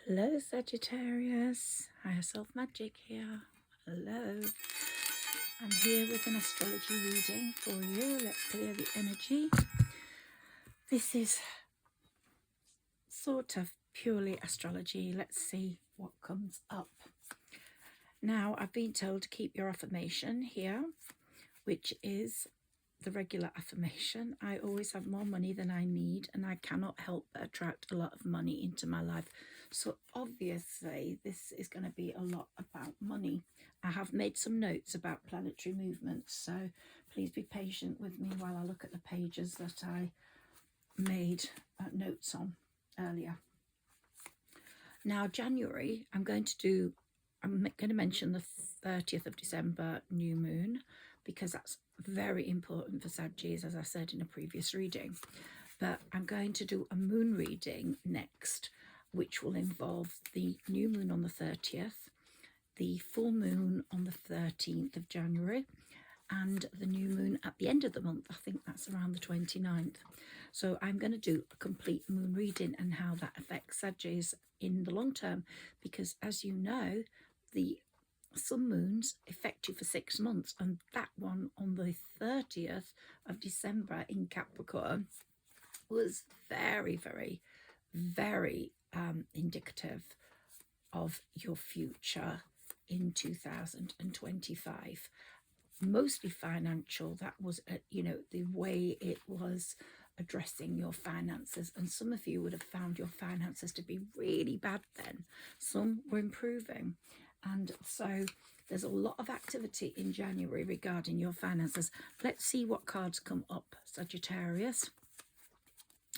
Hello Sagittarius, Higher Self Magic here. Hello. I'm here with an astrology reading for you. Let's clear the energy. This is sort of purely astrology. Let's see what comes up. Now, I've been told to keep your affirmation here, which is the regular affirmation. I always have more money than I need, and I cannot help but attract a lot of money into my life. So obviously this is going to be a lot about money. I have made some notes about planetary movements, so please be patient with me while I look at the pages that I made notes on earlier. Now, January, I'm going to mention the 30th of December new moon, because that's very important for Saggies, as I said in a previous reading. But I'm going to do a moon reading next, which will involve the new moon on the 30th, the full moon on the 13th of January, and the new moon at the end of the month. I think that's around the 29th. So I'm going to do a complete moon reading and how that affects Saggies in the long term, because as you know, the sun moons affect you for 6 months, and that one on the 30th of December in Capricorn was very, very, very indicative of your future in 2025. Mostly financial. That was the way it was addressing your finances, and some of you would have found your finances to be really bad then. Some were improving, and so there's a lot of activity in January regarding your finances. Let's see what cards come up, Sagittarius,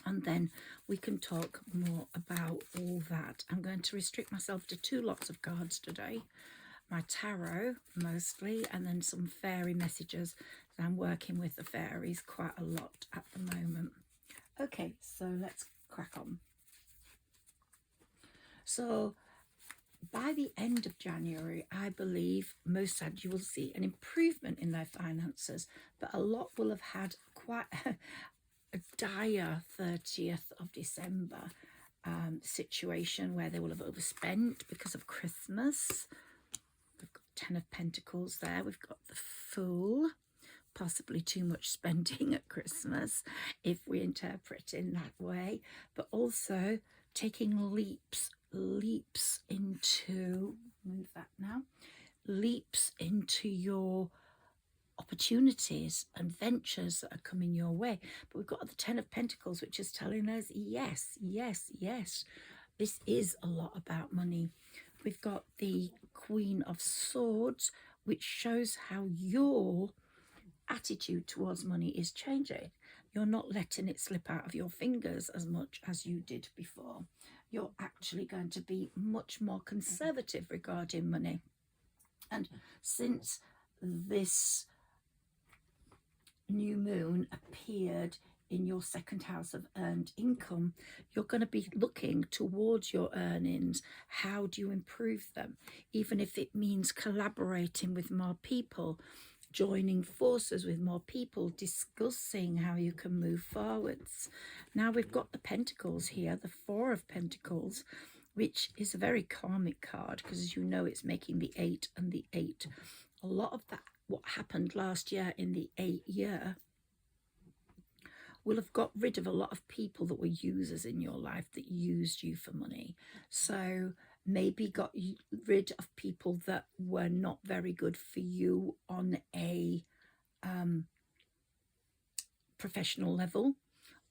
and then we can talk more about all that. I'm going to restrict myself to 2 lots of cards today. My tarot mostly, and then some fairy messages. I'm working with the fairies quite a lot at the moment. Okay, so let's crack on. So by the end of January, I believe most Saggy will see an improvement in their finances, but a lot will have had quite a dire 30th of December situation where they will have overspent because of Christmas. We've got 10 of Pentacles there. We've got the Fool, possibly too much spending at Christmas, if we interpret in that way, but also taking leaps into, move that now, leaps into your opportunities and ventures that are coming your way. But we've got the 10 of Pentacles, which is telling us yes, yes, yes, this is a lot about money. We've got the Queen of Swords, which shows how your attitude towards money is changing. You're not letting it slip out of your fingers as much as you did before. You're actually going to be much more conservative regarding money. And since this new moon appeared in your 2nd house of earned income, you're going to be looking towards your earnings. How do you improve them? Even if it means collaborating with more people, joining forces with more people, discussing how you can move forwards. Now we've got the Pentacles here, the 4 of Pentacles, which is a very karmic card, because as you know, it's making the 8 and the 8. A lot of that, what happened last year in the 8th year, will have got rid of a lot of people that were users in your life, that used you for money. So maybe got rid of people that were not very good for you on a professional level,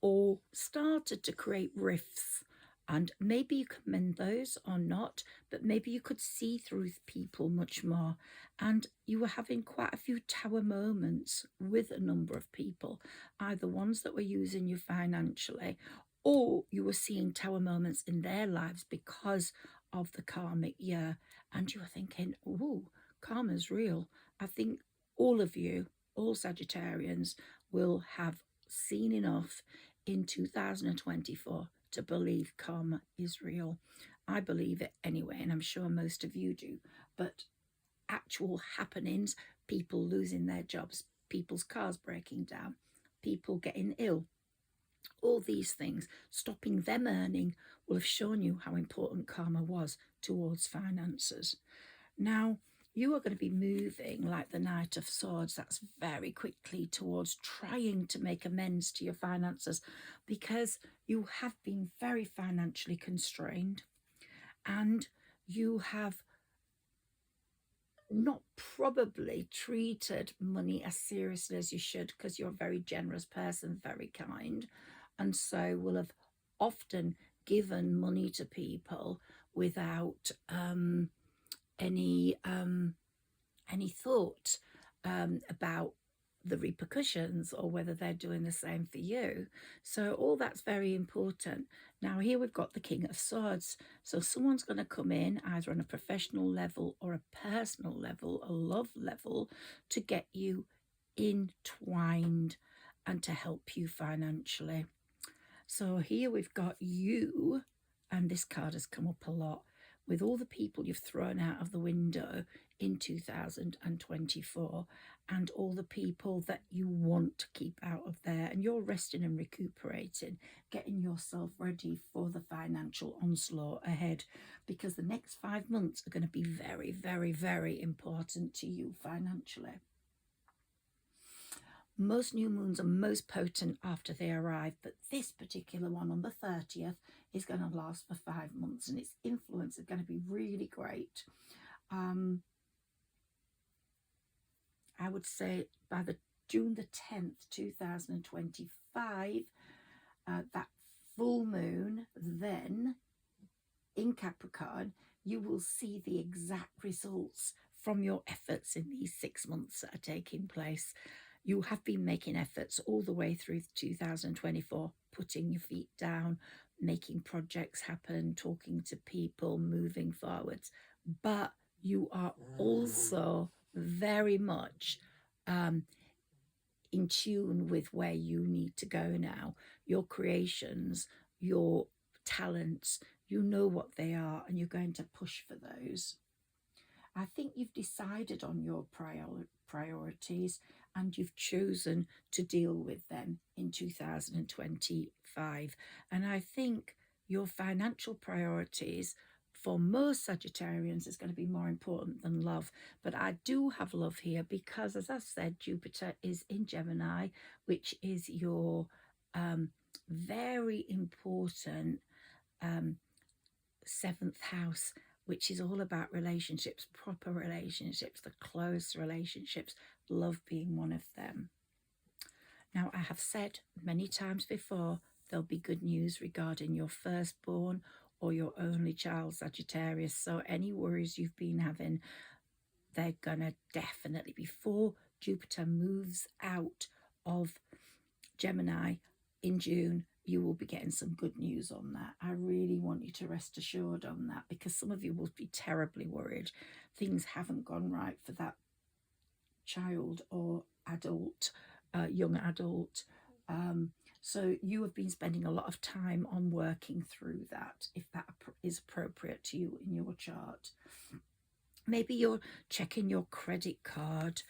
or started to create rifts. And maybe you could mend those or not, but maybe you could see through people much more. And you were having quite a few tower moments with a number of people, either ones that were using you financially, or you were seeing tower moments in their lives because of the karmic year. And you were thinking, oh, karma's real. I think all of you, all Sagittarians, will have seen enough in 2024 to believe karma is real. I believe it anyway, and I'm sure most of you do. But actual happenings, people losing their jobs, people's cars breaking down, people getting ill, All these things, stopping them earning, will have shown you how important karma was towards finances. Now, you are going to be moving like the Knight of Swords. That's very quickly towards trying to make amends to your finances, because you have been very financially constrained and you have not probably treated money as seriously as you should, because you're a very generous person, very kind, and so will have often given money to people without any thought about the repercussions or whether they're doing the same for you. So all that's very important. Now here we've got the King of Swords. So someone's going to come in either on a professional level or a personal level, a love level, to get you entwined and to help you financially. So here we've got you, and this card has come up a lot, with all the people you've thrown out of the window in 2024 and all the people that you want to keep out of there, and you're resting and recuperating, getting yourself ready for the financial onslaught ahead, because the next 5 months are going to be very, very, very important to you financially. Most new moons are most potent after they arrive, but this particular one on the 30th is going to last for 5 months, and its influence is going to be really great. I would say by the June the 10th, 2025, that full moon then in Capricorn, you will see the exact results from your efforts in these 6 months that are taking place. You have been making efforts all the way through 2024, putting your feet down, making projects happen, talking to people, moving forwards. But you are also very much in tune with where you need to go now. Your creations, your talents, you know what they are, and you're going to push for those. I think you've decided on your priorities, and you've chosen to deal with them in 2025. And I think your financial priorities for most Sagittarians is going to be more important than love. But I do have love here because, as I've said, Jupiter is in Gemini, which is your very important 7th house, which is all about relationships, proper relationships, the close relationships, love being one of them. Now, I have said many times before, there'll be good news regarding your firstborn or your only child, Sagittarius. So any worries you've been having, they're going to definitely, before Jupiter moves out of Gemini in June, you will be getting some good news on that. I really want you to rest assured on that, because some of you will be terribly worried. Things haven't gone right for that child or adult, young adult. So you have been spending a lot of time on working through that, if that is appropriate to you in your chart. Maybe you're checking your credit card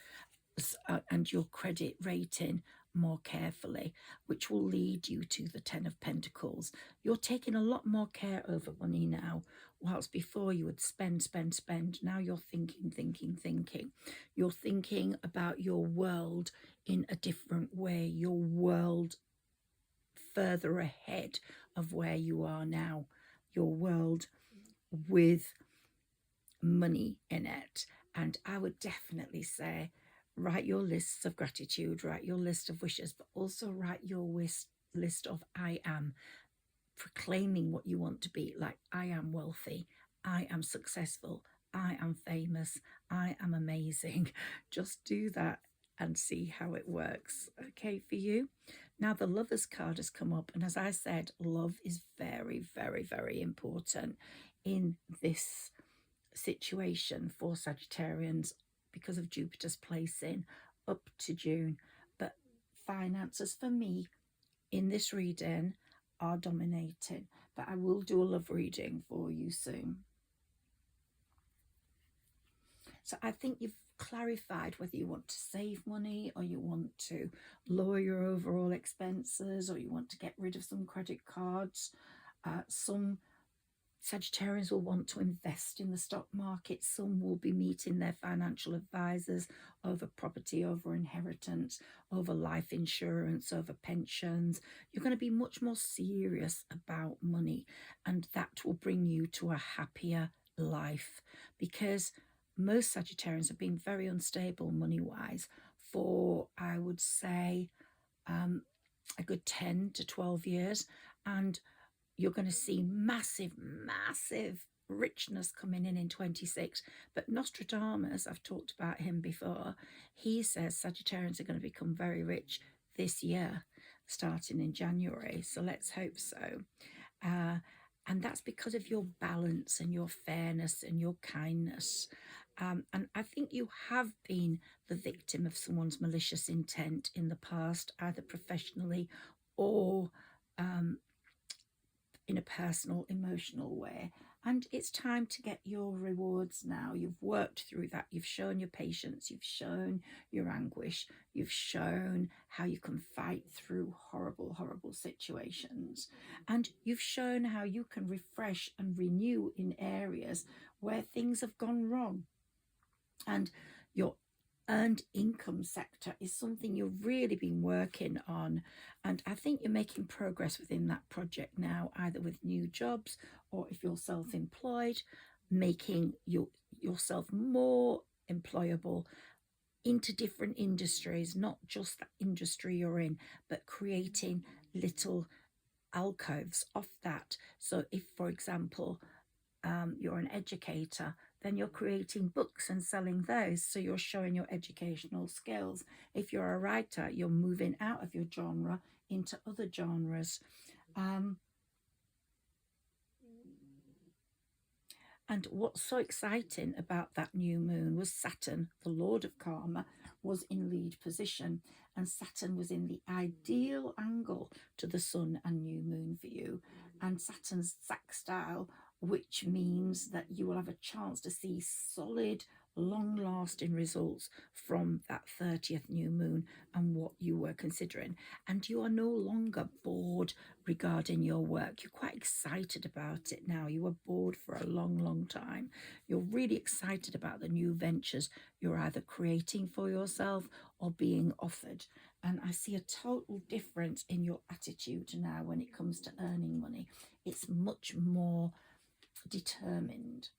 and your credit rating more carefully, which will lead you to the 10 of Pentacles. You're taking a lot more care over money now, whilst before you would spend. Now you're thinking. You're thinking about your world in a different way, your world further ahead of where you are now, your world with money in it. And I would definitely say, write your lists of gratitude, write your list of wishes, but also write your list of I am, proclaiming what you want to be, like I am wealthy, I am successful, I am famous, I am amazing. Just do that and see how it works. Okay, for you. Now the Lovers card has come up, and as I said, love is very, very, very important in this situation for Sagittarians because of Jupiter's placing up to June. But finances for me in this reading are dominating, but I will do a love reading for you soon. So I think you've clarified whether you want to save money or you want to lower your overall expenses or you want to get rid of some credit cards. Some Sagittarians will want to invest in the stock market. Some will be meeting their financial advisors over property, over inheritance, over life insurance, over pensions. You're going to be much more serious about money, and that will bring you to a happier life, because most Sagittarians have been very unstable money-wise for, I would say, a good 10 to 12 years. And you're going to see massive, massive richness coming in 26. But Nostradamus, I've talked about him before, he says Sagittarians are going to become very rich this year, starting in January. So let's hope so. And that's because of your balance and your fairness and your kindness. And I think you have been the victim of someone's malicious intent in the past, either professionally or in a personal, emotional way. And it's time to get your rewards now. You've worked through that. You've shown your patience. You've shown your anguish. You've shown how you can fight through horrible, horrible situations. And you've shown how you can refresh and renew in areas where things have gone wrong. And your earned income sector is something you've really been working on, and I think you're making progress within that project now, either with new jobs or, if you're self-employed, making yourself more employable into different industries, not just that industry you're in, but creating little alcoves off that. So if, for example, you're an educator, then you're creating books and selling those. So you're showing your educational skills. If you're a writer, you're moving out of your genre into other genres. And what's so exciting about that new moon was Saturn, the Lord of Karma, was in lead position. And Saturn was in the ideal angle to the sun and new moon for you. And Saturn's sextile, which means that you will have a chance to see solid, long-lasting results from that 30th new moon and what you were considering. And you are no longer bored regarding your work. You're quite excited about it now. You were bored for a long, long time. You're really excited about the new ventures you're either creating for yourself or being offered. And I see a total difference in your attitude now when it comes to earning money. It's much more determined.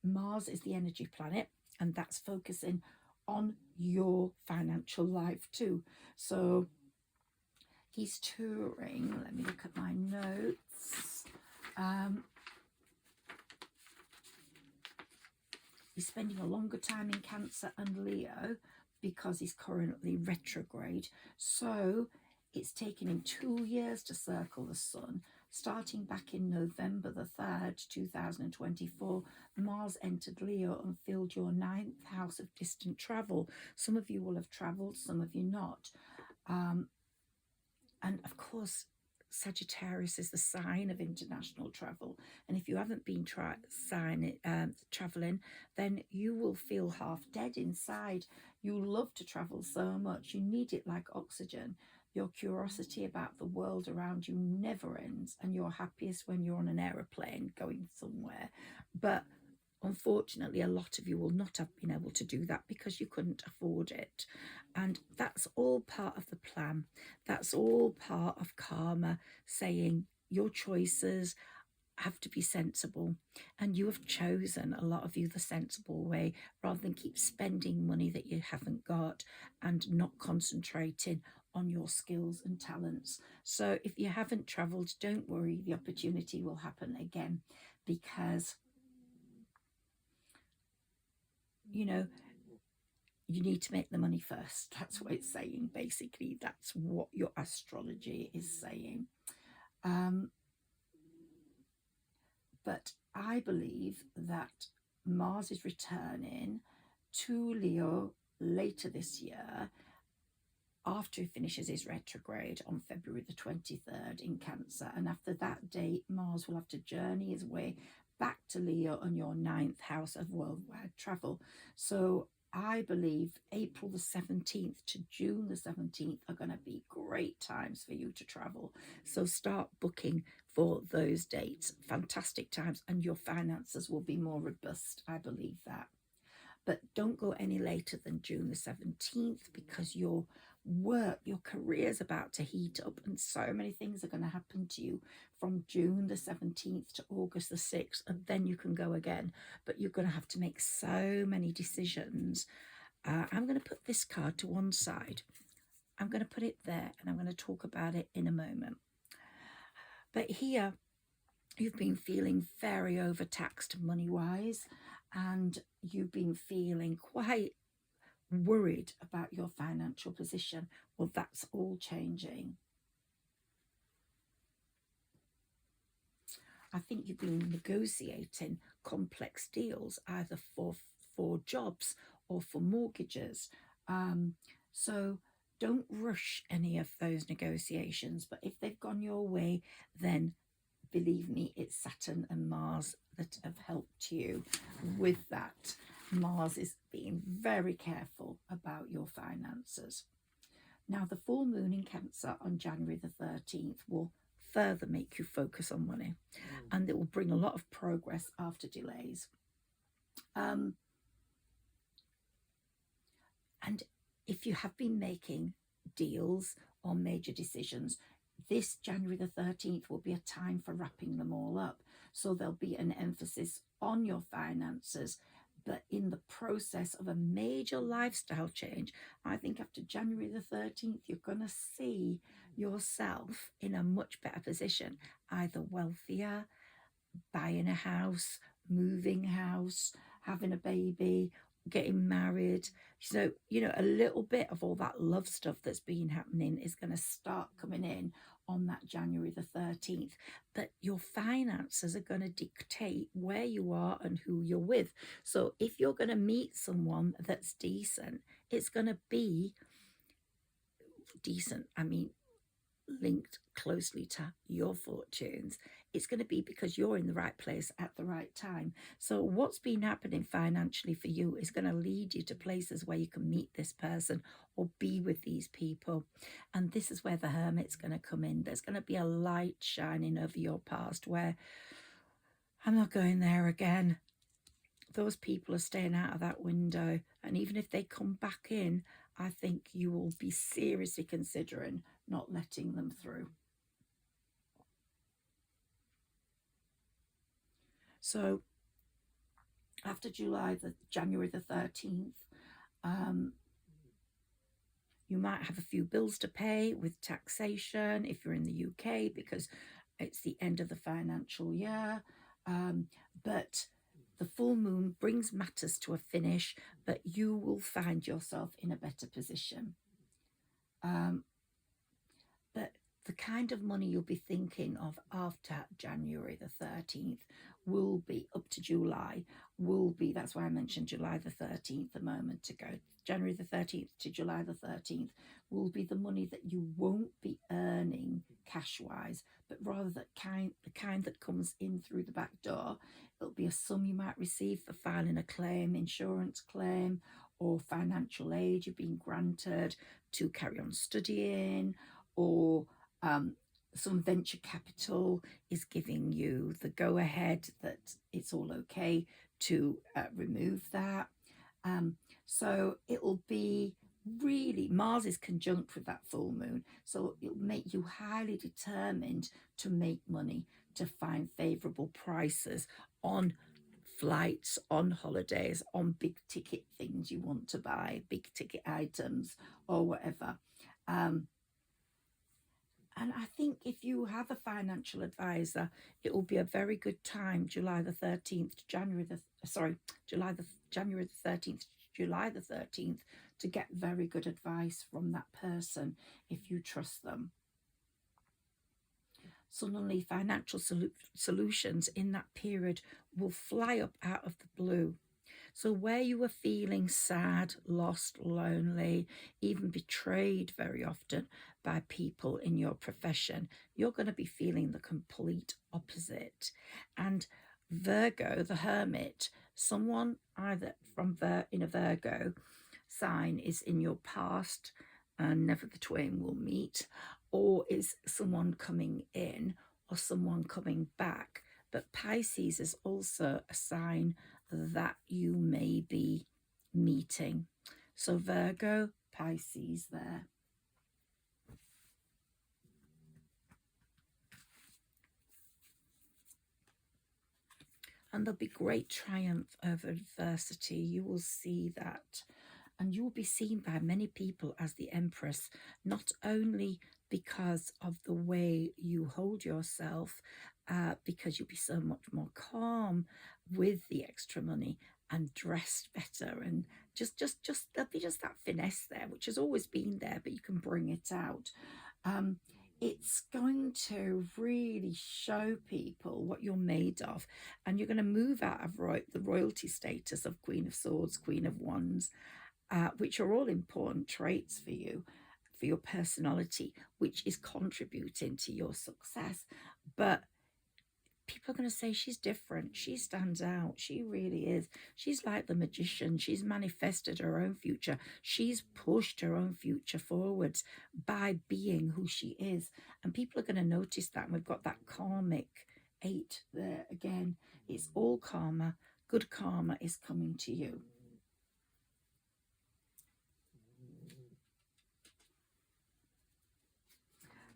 Mars is the energy planet, and that's focusing on your financial life too. So he's touring, let me look at my notes. He's spending a longer time in Cancer and Leo because he's currently retrograde. So it's taken him 2 years to circle the sun. Starting back in November the 3rd, 2024, Mars entered Leo and filled your 9th house of distant travel. Some of you will have travelled, some of you not. And of course, Sagittarius is the sign of international travel. And if you haven't been travelling, then you will feel half dead inside. You love to travel so much. You need it like oxygen. Your curiosity about the world around you never ends, and you're happiest when you're on an aeroplane going somewhere. But unfortunately, a lot of you will not have been able to do that because you couldn't afford it. And that's all part of the plan. That's all part of karma, saying your choices have to be sensible. And you have chosen, a lot of you, the sensible way, rather than keep spending money that you haven't got and not concentrating on your skills and talents. So if you haven't travelled, don't worry, the opportunity will happen again, because you know, you need to make the money first. That's what it's saying, basically. That's what your astrology is saying. But I believe that Mars is returning to Leo later this year, after he finishes his retrograde on February the 23rd in Cancer. And after that date, Mars will have to journey his way back to Leo on your 9th house of worldwide travel. So I believe April the 17th to June the 17th are going to be great times for you to travel. So start booking for those dates. Fantastic times, and your finances will be more robust. I believe that. But don't go any later than June the 17th, because your work, your career is about to heat up, and so many things are going to happen to you from June the 17th to August the 6th, and then you can go again. But you're going to have to make so many decisions. I'm going to put this card to one side. I'm going to put it there, and I'm going to talk about it in a moment. But here, you've been feeling very overtaxed money-wise, and you've been feeling quite worried about your financial position. Well, that's all changing. I think you've been negotiating complex deals, either for jobs or for mortgages. So don't rush any of those negotiations. But if they've gone your way, then believe me, it's Saturn and Mars that have helped you with that. Mars is being very careful about your finances. Now, the full moon in Cancer on January the 13th will further make you focus on money, and it will bring a lot of progress after delays. And if you have been making deals or major decisions, this January the 13th will be a time for wrapping them all up. So there'll be an emphasis on your finances, but in the process of a major lifestyle change. I think after January the 13th, you're going to see yourself in a much better position, either wealthier, buying a house, moving house, having a baby, getting married. So, a little bit of all that love stuff that's been happening is going to start coming in on that January the 13th. But your finances are going to dictate where you are and who you're with. So if you're going to meet someone that's decent, it's going to be decent. Linked closely to your fortunes. It's going to be because you're in the right place at the right time. So what's been happening financially for you is going to lead you to places where you can meet this person or be with these people. And this is where the Hermit's going to come in. There's going to be a light shining over your past where, I'm not going there again. Those people are staying out of that window. And even if they come back in, I think you will be seriously considering not letting them through. So after January the 13th, you might have a few bills to pay with taxation if you're in the UK, because it's the end of the financial year. But the full moon brings matters to a finish, but you will find yourself in a better position. But the kind of money you'll be thinking of after January the 13th will be up to July, that's why I mentioned July the 13th a moment ago. January the 13th to July the 13th will be the money that you won't be earning cash-wise, but rather the kind that comes in through the back door. It'll be a sum you might receive for filing a claim, insurance claim, or financial aid you've been granted to carry on studying, or some venture capital is giving you the go-ahead that it's all okay to remove that. So it'll be really, Mars is conjunct with that full moon, so it'll make you highly determined to make money, to find favourable prices on flights, on holidays, on big ticket things you want to buy, big ticket items or whatever. And I think if you have a financial advisor, it will be a very good time, January the 13th to July the 13th, to get very good advice from that person if you trust them. Suddenly, financial solutions in that period will fly up out of the blue. So where you were feeling sad, lost, lonely, even betrayed very often by people in your profession, you're going to be feeling the complete opposite. And Virgo, the Hermit, someone either in a Virgo sign is in your past and never the twain will meet, or is someone coming in or someone coming back. But Pisces is also a sign that you may be meeting. So Virgo, Pisces there. And there'll be great triumph over adversity. You will see that. And you will be seen by many people as the Empress, not only because of the way you hold yourself, because you'll be so much more calm with the extra money and dressed better, and just there'll be just that finesse there, which has always been there, but you can bring it out. It's going to really show people what you're made of, and you're going to move out of the royalty status of Queen of Swords, Queen of Wands, which are all important traits for you, for your personality, which is contributing to your success. But people are going to say she's different, she stands out, she really is, she's like the magician, she's manifested her own future, she's pushed her own future forwards by being who she is. And people are going to notice that. And we've got that karmic 8 there again. It's all karma. Good karma is coming to you.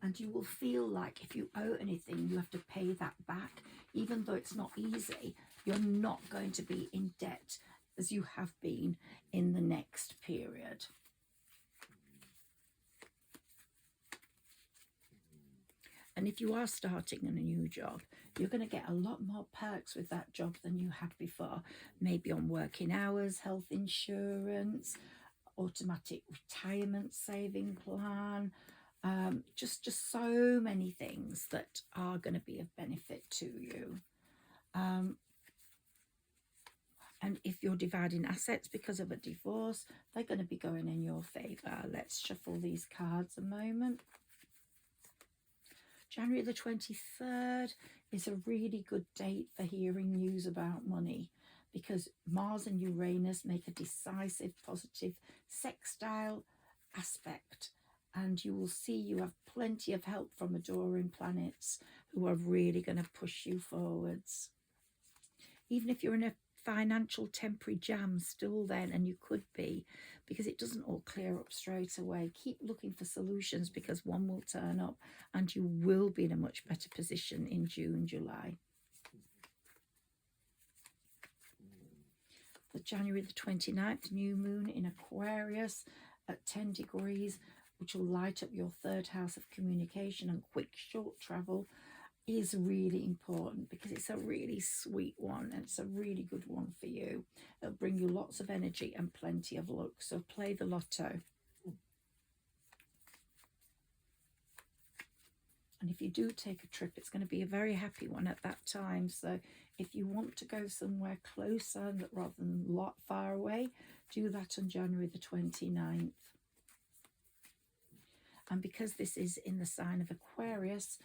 And you will feel like if you owe anything, you have to pay that back. Even though it's not easy, you're not going to be in debt as you have been in the next period. And if you are starting in a new job, you're going to get a lot more perks with that job than you had before. Maybe on working hours, health insurance, automatic retirement saving plan, just so many things that are going to be of benefit to you. And if you're dividing assets because of a divorce, they're going to be going in your favor. Let's shuffle these cards a moment. January the 23rd is a really good date for hearing news about money, because Mars and Uranus make a decisive, positive sextile aspect. And you will see you have plenty of help from adoring planets who are really going to push you forwards. Even if you're in a financial temporary jam still then, and you could be, because it doesn't all clear up straight away, keep looking for solutions, because one will turn up and you will be in a much better position in June, July. The January the 29th, new moon in Aquarius at 10 degrees, which will light up your third house of communication and quick short travel, is really important, because it's a really sweet one and it's a really good one for you. It'll bring you lots of energy and plenty of luck. So play the lotto. And if you do take a trip, it's going to be a very happy one at that time. So if you want to go somewhere closer rather than a lot far away, do that on January the 29th. And because this is in the sign of Aquarius,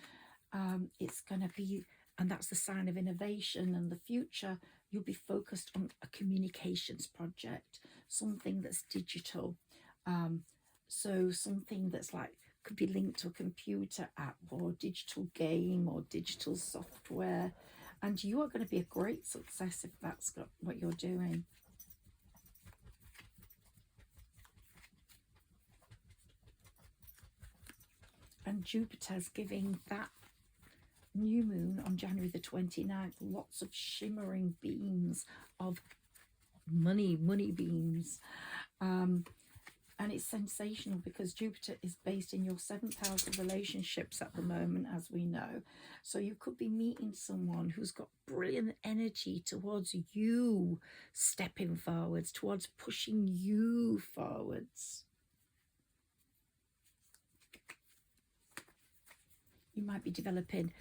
it's going to be, and that's the sign of innovation and the future, you'll be focused on a communications project, something that's digital. So something that's like, could be linked to a computer app or digital game or digital software. And you are going to be a great success if that's what you're doing. And Jupiter's giving that new moon on January the 29th lots of shimmering beams of money beams. And it's sensational because Jupiter is based in your 7th house of relationships at the moment, as we know. So you could be meeting someone who's got brilliant energy towards you stepping forwards, towards pushing you forwards. You might be developing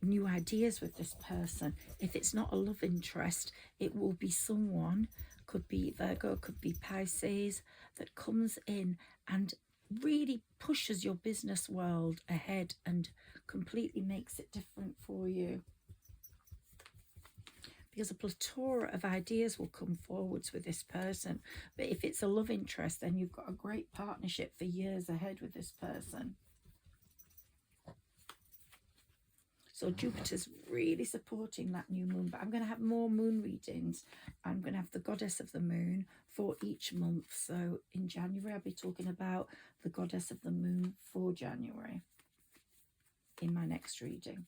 new ideas with this person. If it's not a love interest, it will be someone, could be Virgo, could be Pisces, that comes in and really pushes your business world ahead and completely makes it different for you. because a plethora of ideas will come forwards with this person. But if it's a love interest, then you've got a great partnership for years ahead with this person. So Jupiter's really supporting that new moon. But I'm going to have more moon readings. I'm going to have the goddess of the moon for each month. So in January, I'll be talking about the goddess of the moon for January in my next reading.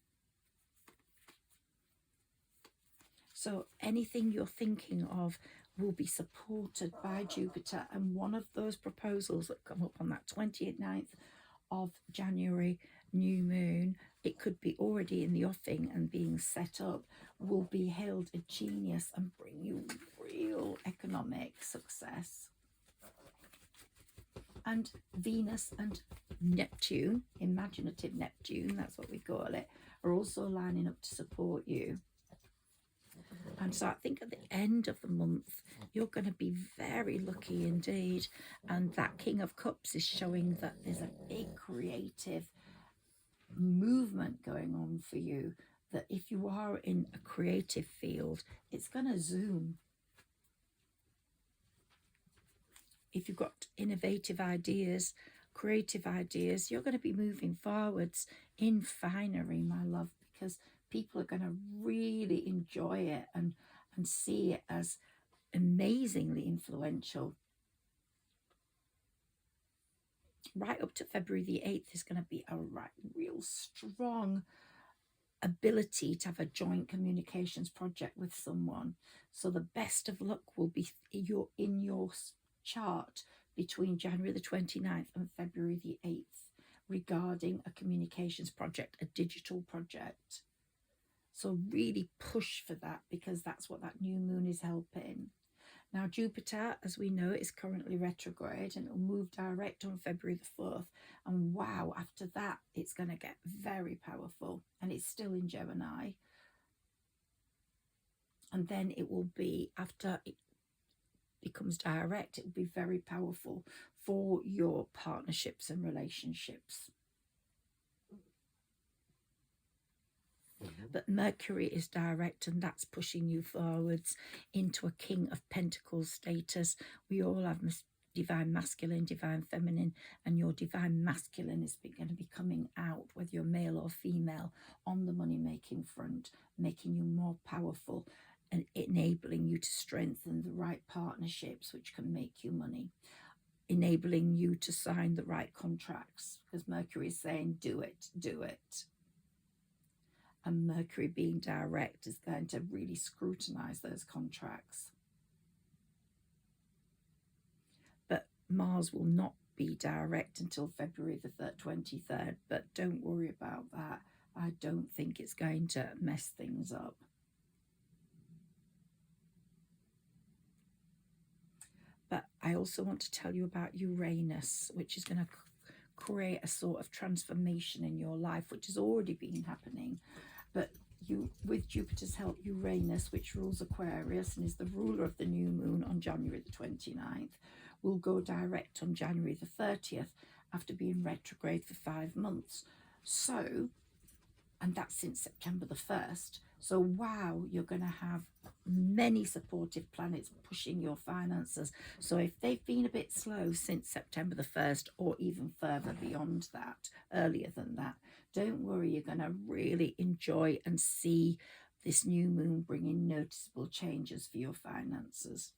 So anything you're thinking of will be supported by Jupiter. And one of those proposals that come up on that 29th of January new moon, it could be already in the offing and being set up, will be hailed a genius and bring you real economic success. And Venus and Neptune, imaginative Neptune, that's what we call it, are also lining up to support you. And so I think at the end of the month, you're going to be very lucky indeed. And that King of Cups is showing that there's a big creative movement going on for you, that if you are in a creative field, it's going to zoom. If you've got innovative ideas, creative ideas, you're going to be moving forwards in finery, my love, because people are going to really enjoy it and see it as amazingly influential. Right up to February the 8th is going to be a real strong ability to have a joint communications project with someone. So the best of luck will be in your chart between January the 29th and February the 8th regarding a communications project, a digital project. So really push for that, because that's what that new moon is helping. Now, Jupiter, as we know, is currently retrograde and it'll move direct on February the 4th. And wow, after that, it's going to get very powerful. And it's still in Gemini. And then it will be, after it becomes direct, it will be very powerful for your partnerships and relationships. But Mercury is direct, and that's pushing you forwards into a King of Pentacles status. We all have divine masculine, divine feminine, and your divine masculine is going to be coming out, whether you're male or female, on the money-making front, making you more powerful and enabling you to strengthen the right partnerships which can make you money, enabling you to sign the right contracts, because Mercury is saying, do it, do it. And Mercury being direct is going to really scrutinize those contracts. But Mars will not be direct until February the 23rd. But don't worry about that. I don't think it's going to mess things up. But I also want to tell you about Uranus, which is going to create a sort of transformation in your life, which has already been happening. But with Jupiter's help, Uranus, which rules Aquarius and is the ruler of the new moon on January the 29th, will go direct on January the 30th after being retrograde for 5 months. So, and that's since September the 1st. So wow, you're going to have many supportive planets pushing your finances. So if they've been a bit slow since September the 1st, or even further beyond that, earlier than that, don't worry, you're going to really enjoy and see this new moon bringing noticeable changes for your finances.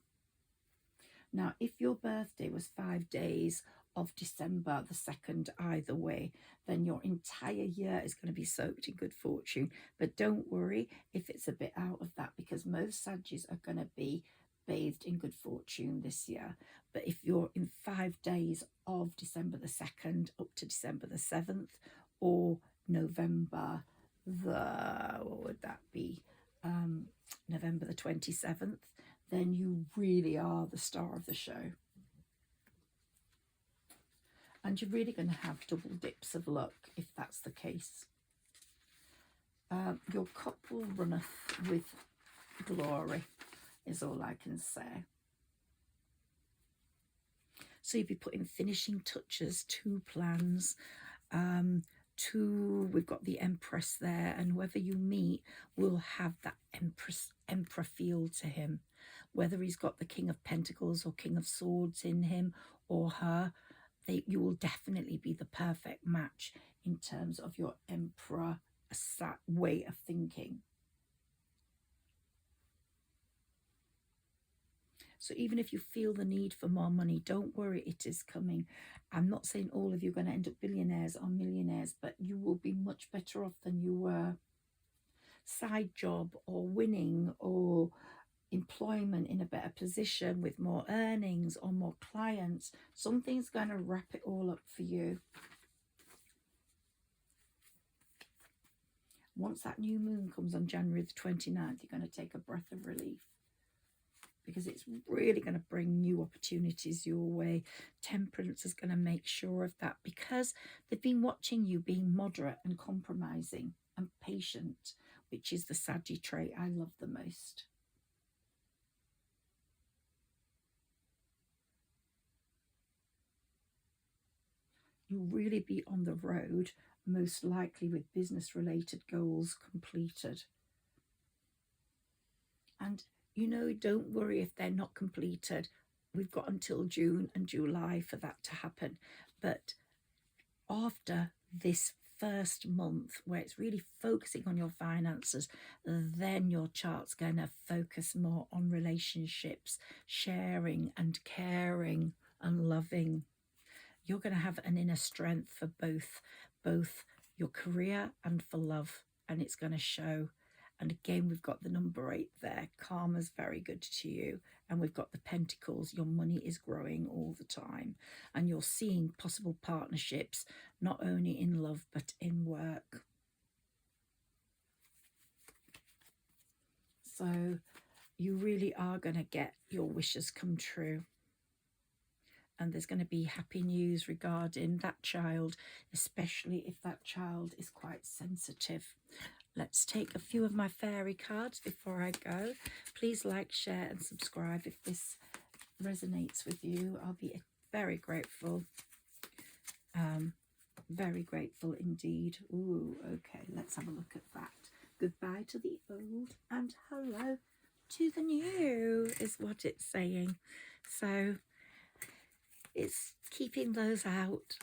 Now, if your birthday was 5 days of December the 2nd either way, then your entire year is going to be soaked in good fortune. But don't worry if it's a bit out of that, because most Saggis are going to be bathed in good fortune this year. But if you're in 5 days of December the 2nd up to December the 7th, or November the, what would that be, November the 27th, then you really are the star of the show. And you're really going to have double dips of luck if that's the case. Your cup will runneth with glory, is all I can say. So you'll be putting finishing touches to plans. We've got the Empress there, and whoever you meet will have that Empress Emperor feel to him. Whether he's got the King of Pentacles or King of Swords in him or her, you will definitely be the perfect match in terms of your Emperor way of thinking. So even if you feel the need for more money, don't worry, it is coming. I'm not saying all of you are going to end up billionaires or millionaires, but you will be much better off than you were. Side job or winning or employment in a better position with more earnings or more clients. Something's going to wrap it all up for you. Once that new moon comes on January the 29th, you're going to take a breath of relief, because it's really going to bring new opportunities your way. Temperance is going to make sure of that, because they've been watching you being moderate and compromising and patient, which is the Saggi trait I love the most. You'll really be on the road, most likely with business-related goals completed. And, you know, don't worry if they're not completed. We've got until June and July for that to happen. But after this first month, where it's really focusing on your finances, then your chart's going to focus more on relationships, sharing and caring and loving. You're going to have an inner strength for both your career and for love, and it's going to show. And again, we've got the number 8 there. Karma's very good to you. And we've got the Pentacles. Your money is growing all the time. And you're seeing possible partnerships, not only in love, but in work. So you really are going to get your wishes come true. And there's going to be happy news regarding that child, especially if that child is quite sensitive. Let's take a few of my fairy cards before I go. Please like, share and subscribe if this resonates with you. I'll be very grateful. Very grateful indeed. Ooh, okay, let's have a look at that. Goodbye to the old and hello to the new is what it's saying. So it's keeping those out.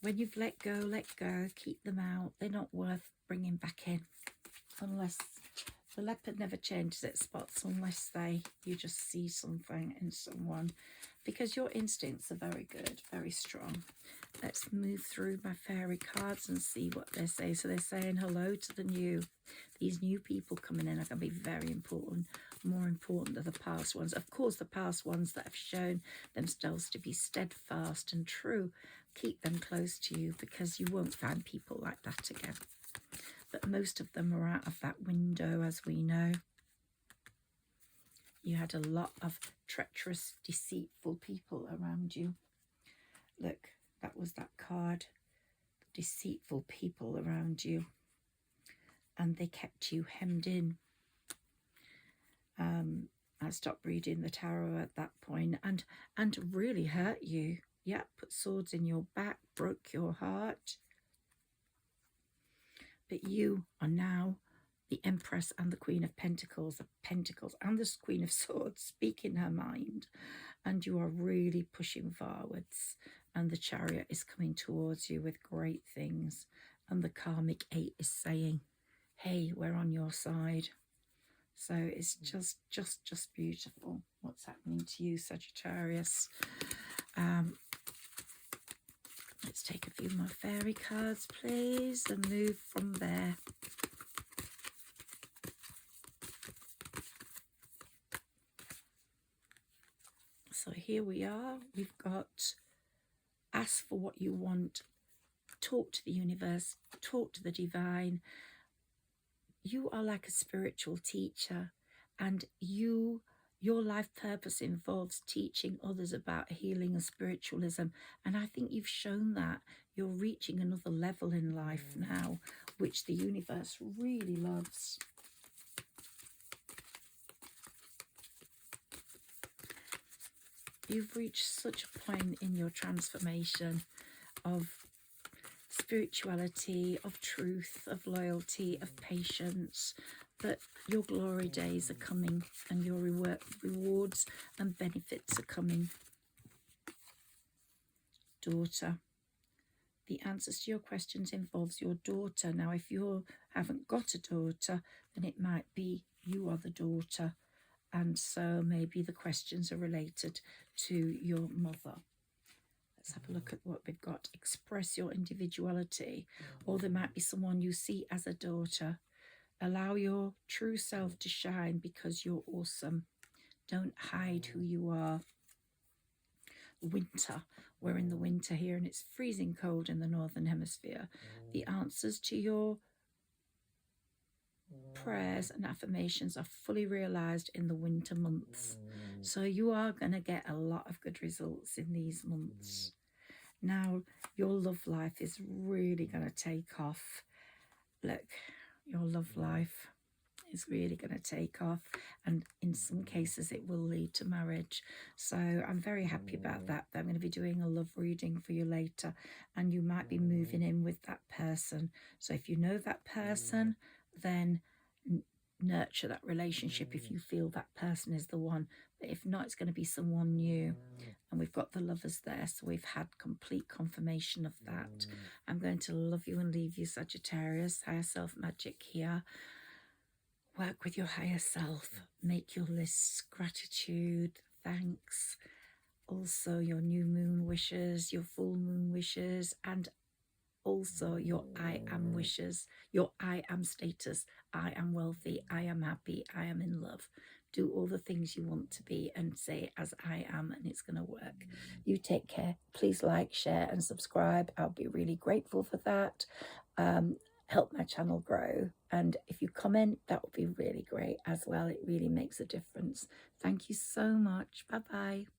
When you've let go, keep them out. They're not worth bringing back in. Unless the leopard never changes its spots, unless you just see something in someone, because your instincts are very good, very strong. Let's move through my fairy cards and see what they say. So they're saying hello to the new. These new people coming in are going to be very important, more important than the past ones. Of course, the past ones that have shown themselves to be steadfast and true, keep them close to you, because you won't find people like that again. But most of them are out of that window, as we know. You had a lot of treacherous, deceitful people around you. Look, that was that card. Deceitful people around you. And they kept you hemmed in. I stopped reading the tarot at that point, and really hurt you. Yeah, put swords in your back, broke your heart. But you are now the Empress and the Queen of Pentacles, and the Queen of Swords speaking her mind. And you are really pushing forwards. And the Chariot is coming towards you with great things. And the Karmic 8 is saying, hey, we're on your side. So it's just beautiful what's happening to you, Sagittarius. Let's take a few more fairy cards, please, and move from there. So here we are. We've got ask for what you want, talk to the universe, talk to the divine. You are like a spiritual teacher, and your life purpose involves teaching others about healing and spiritualism. And I think you've shown that. You're reaching another level in life now, which the universe really loves. You've reached such a point in your transformation of spirituality, of truth, of loyalty, of patience, that your glory days are coming and your rewards and benefits are coming. Daughter. The answers to your questions involves your daughter. Now, if you haven't got a daughter, then it might be you are the daughter. And so maybe the questions are related to your mother. Let's have a look at what we've got. Express your individuality. Or there might be someone you see as a daughter. Allow your true self to shine because you're awesome. Don't hide who you are. Winter. We're in the winter here and it's freezing cold in the northern hemisphere. The answers to your prayers and affirmations are fully realized in the winter months. So you are going to get a lot of good results in these months. Now, your love life is really going to take off. Look, your love life is really going to take off, and in some cases it will lead to marriage. So I'm very happy about that. I'm going to be doing a love reading for you later, and you might be moving in with that person. So if you know that person, then nurture that relationship if you feel that person is the one. But if not, it's going to be someone new. And we've got the lovers there, so we've had complete confirmation of that. I'm going to love you and leave you, Sagittarius. Higher self magic here. Work with your higher self. Make your lists. Gratitude, thanks. Also your new moon wishes, your full moon wishes, and also your I am wishes, your I am status. I am wealthy, I am happy, I am in love. Do all the things you want to be and say as I am, and it's going to work. You take care. Please like, share and subscribe. I'll be really grateful for that. Help my channel grow. And if you comment, that would be really great as well. It really makes a difference. Thank you so much. Bye-bye.